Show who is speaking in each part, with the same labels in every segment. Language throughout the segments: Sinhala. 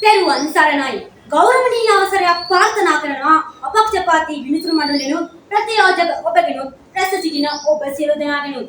Speaker 1: තෙරුවන් සරණයි. ගෞරවනීය අවසරයක් ප්‍රාර්ථනා කරනවා අපක්ෂපාතී විනිසුරු මණ්ඩලෙනුත් ප්‍රතියෝජක ඔබගෙනුත් රැස් සිටින ඔබ සියලු දෙනාගෙනුත්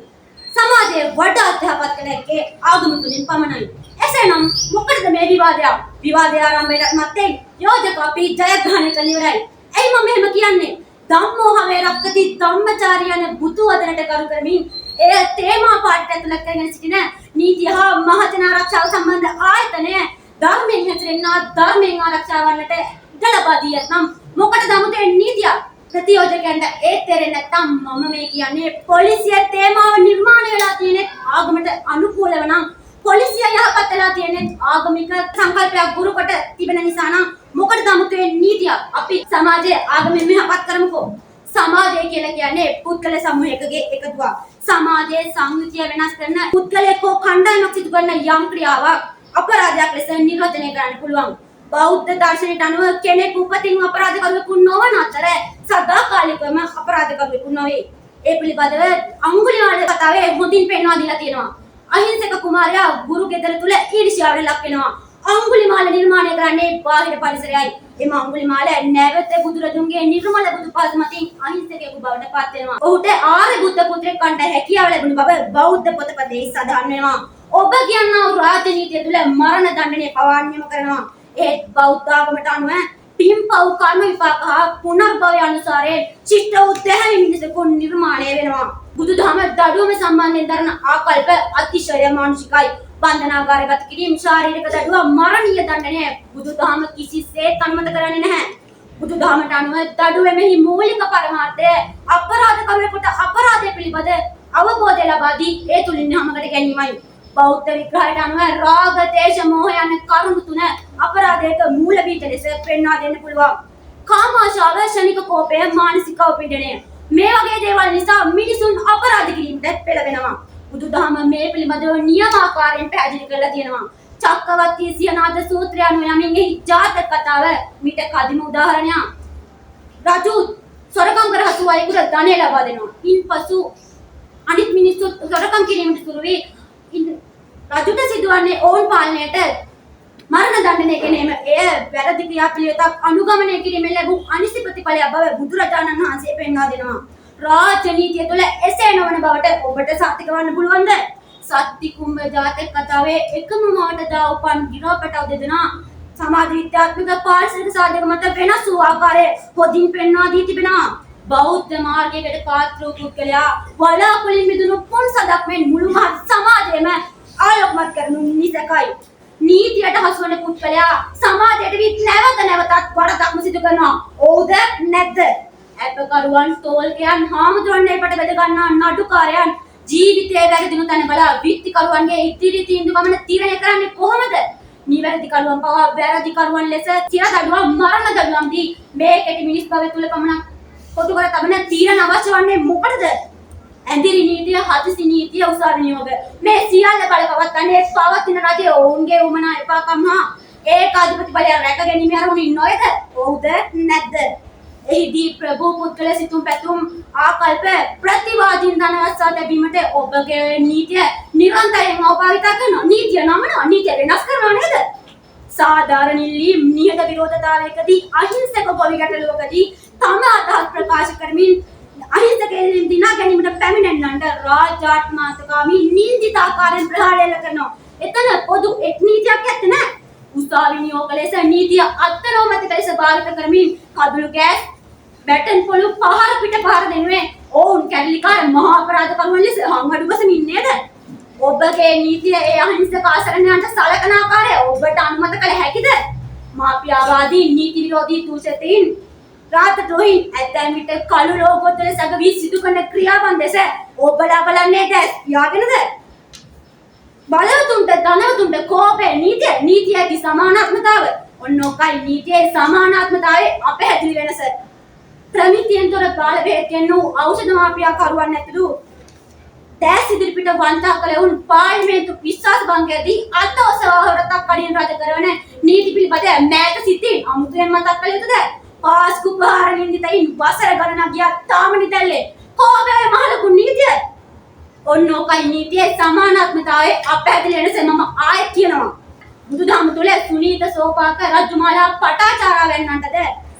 Speaker 1: සමාජයේ වඩා අධ්‍යාපනය කළ හැකි ආගම තුලින් පමණයි. එසේනම් මොකටද මේ විවාදය? විවාදය ආරම්භයට මත්තේ යෝජක අපි ජයග්‍රහණය කළ ඉවරයි. එයි මම මෙහෙම කියන්නේ ධම්මෝ හවේ රක්කති ධම්මචාරී යන බුදු වදනට කරු කරමින් ඒ තේමා පාඩට ඇතුළත් කරගෙන සිටින නීතිය හා මහජන ආරක්ෂාව සම්බන්ධ ආයතනය ධර්මයෙන් හැසිරෙන්නා ධර්මයෙන් ආරක්ෂා වන්නට ඉඩ ලබා දී ඇතනම් මොකටද 아무තේ නීතිය ප්‍රතියෝජකයන්ට ඒ තේරෙන්නේ නැත්නම් මම මේ කියන්නේ පොලිසිය තේමාව නිර්මාණය වෙලා තියෙන්නේ ආගමට අනුකූලව නම් පොලිසිය යහපත් වෙලා තියෙන්නේ ආගමික සංකල්පයක් ගුරු කොට තිබෙන නිසා නම් මොකටද 아무තේ නීතිය අපි සමාජයේ ආගමෙන් මෙහපත් කරමුකෝ. සමාජය කියලා කියන්නේ පුද්ගල සමූහයකගේ එකතුවක්. සමාජයේ සංස්කෘතිය වෙනස් කරන පුද්ගලයෙක් හෝ කණ්ඩායමක් සිදු කරන යම් ක්‍රියාවක් අපරාධයක් ලෙස නිර්වචනය කරන්න පුළුවන්. බෞද්ධ දර්ශනයට අනුව කෙනෙකු උපතින් අපරාධකරුවෙකු නොවන අතර සදාකාලිකවම අපරාධකරුවෙකු නොවේ. ඒ පිළිබඳව අඟුලිමාල කතාවේ හොඳින් පෙන්වා දීලා තියෙනවා. අහිංසක කුමාරයා ගුරු ගෙදර තුල ඊර්ෂ්‍යාවට ලක් වෙනවා. අඟුලිමාල නිර්මාණය කරන්නේ බාහිර පරිසරයයි. එම අඟුලිමාල නැවත බුදුරජුන්ගේ නිර්මල බුදු පාදමතින් අහිංසකයෙකු බවට පත් වෙනවා. ඔහුට ආර්ය බුද්ධ පුත්‍රයෙක් වන්ට හැකියාව ලැබුණ බව බෞද්ධ පොතපතේ සඳහන් වෙනවා. ඔබ කියනා රාජනීතිය තුළ මරණ දඬුවම පවා නියම කරනවා. ඒ බෞද්ධ ආගමට අනුව පින්පව් කර්ම විපාක හා පුනර්භවය අනුසාරයෙන් චිත්ත උද්දේහය මිනිසෙකු නිර්මාණය වෙනවා. බුදුදහම දඩුවම සම්බන්ධයෙන් දරන ආකල්ප අතිශය මානුෂිකයි. බන්ධනාගාරගත කිරීම ශාරීරික දඩුවම මරණීය දඬනය බුදුදහම කිසිසේත් අනුමත කරන්නේ නැහැ. බුදුදහමට අනුව දඩුවමෙහි මූලික පරමාර්ථය අපරාධකරුවෙකුට අපරාධය පිළිබඳ අවබෝධය ලබා දී ඒ තුලින් යමකට ගැනීමයි. බෞද්ධ විග්‍රහයට අනුව රාග, දේශ, මෝහ යන කරුණු තුන අපරාධයක මූල බීජ ලෙස පෙන්වා දෙන්න පුළුවන්. කාමාශාව, ශනික කෝපය, මානසික පීඩනය මේ වගේ දේවල් නිසා මිනිසුන් අපරාධ කිරීමට පෙළඹෙනවා. බුදුදහම මේ පිළිබඳව නියමාකාරයෙන් පැහැදිලි කරලා තියෙනවා. චක්කවර්තී සියනාද සූත්‍රය අනුව යමින් එහි ජාතක කතාව මිට කදිම උදාහරණයක්. රජු සොරකම් කර හසු අයෙකුට ධනය ලබා දෙනවා. ඉන්පසු අනිත් මිනිස්සු සොරකම් කිරීමට සුළු වී රජුට සිදුවන්නේ ඔවුන් පාලනයට මරණ දඬුවම ගෙනීම. එය වැරදි ක්‍රියාපිළිවෙතක් අනුගමනය කිරීමෙන් ලැබූ අනිසි ප්‍රතිඵලයක් බව බුදුරජාණන් වහන්සේ පෙන්වා දෙනවා. රාජනීතිය තුළ එසේ නොවන බවට ඔබට සාතික වන්න පුළුවන්ද? සත්ති කුම්භ ජාතක කතාවේ එකම මාවට දා උපන් ගිරාපටව දෙදෙනා සමාජ විද්‍යාත්මක පාරිසරික සාධක මත වෙනස් වූ ආකාරයේ හොදින් පෙන්වා දී තිබෙනවා. බෞද්ධ මාර්ගයකට පාත්‍ර වූ පුද්ගලයා වලාකුලින් මිදුණු පොන් සදක් මෙන් මුළු මහත් සමාජයේම ආලෝකමත් කරනු නිසකයි. නීතියට හසු වන පුද්ගලයා සමාජයට විත් නැවත නැවතත් වරදක්ම සිදු කරනවා. ඔව්ද නැද්ද? අපකරුවන්, තෝල්කයන්, හාමුදුරන් එපට බෙද ගන්නා නඩුකාරයන් ජීවිතයේ වැරදිණු තැන බලා විත්තිකරුවන්ගේ ඉදිරි තීන්දුව ගමන තීරණය කරන්නේ කොහොමද? නිවැරදි කරුවන් පවා වැරදි කරුවන් ලෙස සිර දඩුවම්, මරණ දඩුවම් දී මේ කෙටි මිනිස් භවය තුල පමණක් පොදු කර තබන තීරණ අවශ්‍ය වන්නේ මොකටද? ඇඳිරි නීතිය, හදිසි නීතිය, උසාවි නියෝග මේ සියල්ල බලපවත්න්නේ පවතින රජයේ ඔවුන්ගේ උමනා එපාකම් හා ඒකාධිපති බලය රැක ගැනීම අරමුණින් නොවේද? ඔව්ද නැද්ද? එහිදී ප්‍රභූ පුද්ගල සිතුම් පැතුම් ආකල්ප ප්‍රතිවාදීන් දනවස්සා තැබීමට ඔබගේ නීතිය නිරන්තරයෙන් අවභාවිත කරනවා. නීතිය නමනවා, නීතිය වෙනස් කරනවා නේද? සාධාරණ ඉල්ලීම් නියත විරෝධතාවයකදී අහිංසක ගොවි ගැටලුවකදී තම අදහස් ප්‍රකාශ කරමින් අහිංසකයන් දිනා ගැනීමට පැමිණෙන්නන්ට රාජාත්මකාමී නින්දිත ආකාරයෙන් ප්‍රහාරය කරනවා. එතන පොදු එක් නීතියක් ඇත්තේ නැහැ. උසාවි නියෝග ලෙස නීතිය අත්තරෝමතික ලෙස භාවිත කරමින් කඳුළු ගෑස්, බැටන් පොළු පහර පිට පහර දෙනුවේ ඔවුන් කැරලිකාර මහා අපරාධකරුවන් ලෙස හංගඩු බසමින් නේද? ඔබගේ නීතිය ඒ අහිංසක ආසරණයන්ට සලකන ආකාරය ඔබට අනුමත කළ හැකිද? මාපියාවාදී නීති විරෝධී දූෂිතයින් රාජද්‍රෝහීන් ඇතැම් විට කළු ලෝගෝත්තර සගවී සිදු කරන ක්‍රියාවන් දැස ඔබලා බලන්නේ දැස් යාගෙනද? බලවතුන්ට ධනවතුන්ට කෝපය නීතිය ඇති සමානාත්මතාව. ඔන්න ඔකයි නීතියේ සමානාත්මතාවයේ අපැහැදිලි වෙනස. ප්‍රමිතියෙන් තොර බාල බෙහෙත් වූ ඖෂධ මාපියා කරුවන් ඇතුළු දැස් ඉදිරිපිට වන්දා කළ උන් පාර්ලිමේන්තු විශ්වාස භංගයේදී අත ඔසවා හොරතක් කඩින් රජ කරවන නීති පිළිබඳ මෑත සිටින් අමුතුවෙන් මතක් කළ යුතුද? පාස්කු ප්‍රහාර නින්දිතයින් වසර ගණනක් ගියා තාම නිදැල්ලේ. කොහොමද මහලුකු නීතිය? ඔන්න ඔකයි නීතියේ සමානාත්මතාවයේ අපැහැදිලි වෙනස. මම ආයෙත් කියනවා. බුදුදහම තුල සුනීත සෝපාක රජුමාලා පටාචාරා වෙන්නන්ටද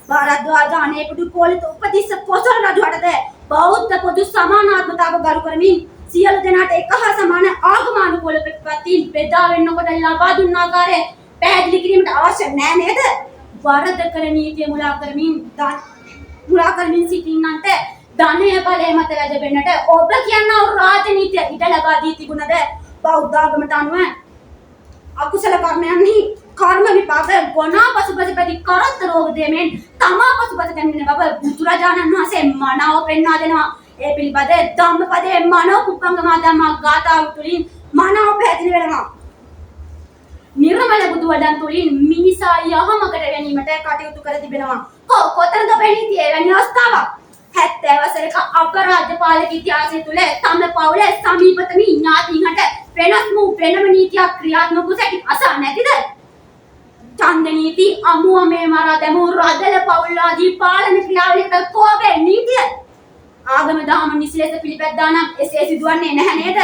Speaker 1: භාරද්වාජ අනේකුඩු කෝලිත උපතිස්ස පොසොන් රජුටද බෞද්ධ පොදු සමානාත්මතාව ගරු කරමින් සියලු දෙනාට එක හා සමාන ආගමනුකූල ප්‍රතිපත්තීන් බෙදා වෙන්නකොට ලබා දුන්න ආකාරය පැහැදිලි කිරීමට අවශ්‍ය නැහැ නේද? වරද කර නීතිය මුලා කරමින් සිටින්නන්ට ධනය බලය මත වැජබෙන්නට ඔබ කියනා රාජනීතිය ඉඩ ලබා දී තිබුණද බෞද්ධ ආගමට අනුව අකුසල කර්මයන්හි කර්ම විපාක ගොනා පසුපසපති කරත් රෝග දෙමින් තමා පසුපස ගැනීම බව බුදුරජාණන් වහන්සේ මනාව පෙන්වා දෙනවා. ඒ පිළිබඳ ධම්මපදයේ මනෝ කුප්පංගම ධම්ම ගාථාව තුළින් මනාව පැහැදිලි වෙනවා. නිර්මල බුදු වදන් තුළින් මිනිසා යහමකට ගැනීමට කටයුතු කර තිබෙනවා. කොතරද ප්‍රණීතිය එවැනි අවස්ථාවක්? 70 වසරක අපරාජ්‍ය පාලක ඉතිහාසය තුළ තම පවුලේ සමීපතම ඥාතීන්ට වෙනම නීතියක් ක්‍රියාත්මක වූ අසා නැතිද? ඡන්ද නීති අමුමේ මරා දැමූ රදල පවුල් ආදී පාලන ක්‍රියාවලියකට කෝපේ නීතිය ආගම දහම නිසිලෙස පිළිපැද්දා නම් එසේ සිදුවන්නේ නැහැ නේද?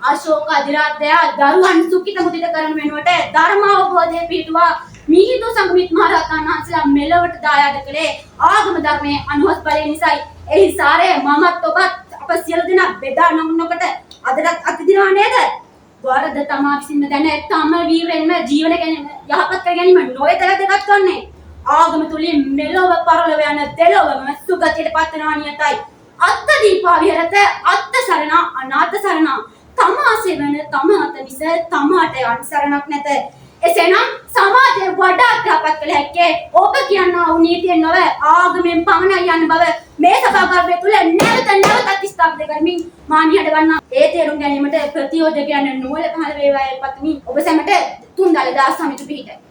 Speaker 1: අශෝක අධිරාජ්‍යය දරුවන් සුඛිත මුදිත කරන වෙනුවට ධර්ම අවබෝධය පිටුවා මිහිඳු සංගමිත් මහ රහතන් වහන්සේලා මෙලොවට දායාද කළේ ආගම ධර්මයේ අනුහස් බලය නිසායි. එහි සාරය මමත් ඔබත් අප සියලු දෙනා බෙදා නොකොට අදටත් අත්දිනවා නේද? වරද තමා විසින්ම දැන තම වීරෙන්ම ජීවන ගැනීම යහපත් කර ගැනීම නොවේ වැදගත් වන්නේ. ආගම තුලින් මෙලොව පරලොව යන දෙලොවම සුගතියට පත්වනවා නියතයි. අත්ත දීපා විහෙරත අත්ත සරණ අනාථ සරණ තමා සෙවන තම අත මිස තමාට යන් සරණක් නැත. එසේනම් සමාජයේ වඩා අත්‍යපත් කළ හැක්කේ ඔබ කියනා වූ නීතියෙන් නොව ආගමෙන් පමණයි යන බව මේ සභාගර්භය තුළ නැවත ස්ථාපිත කරමින් මානියට ගන්නා ඒ තේරුම් ගැනීමට ප්‍රතියෝජකයන් නුවණ පහළ වේවායි පතමි. ඔබ සැමට තුන්දල දාස් සමිතු පිහිටයි.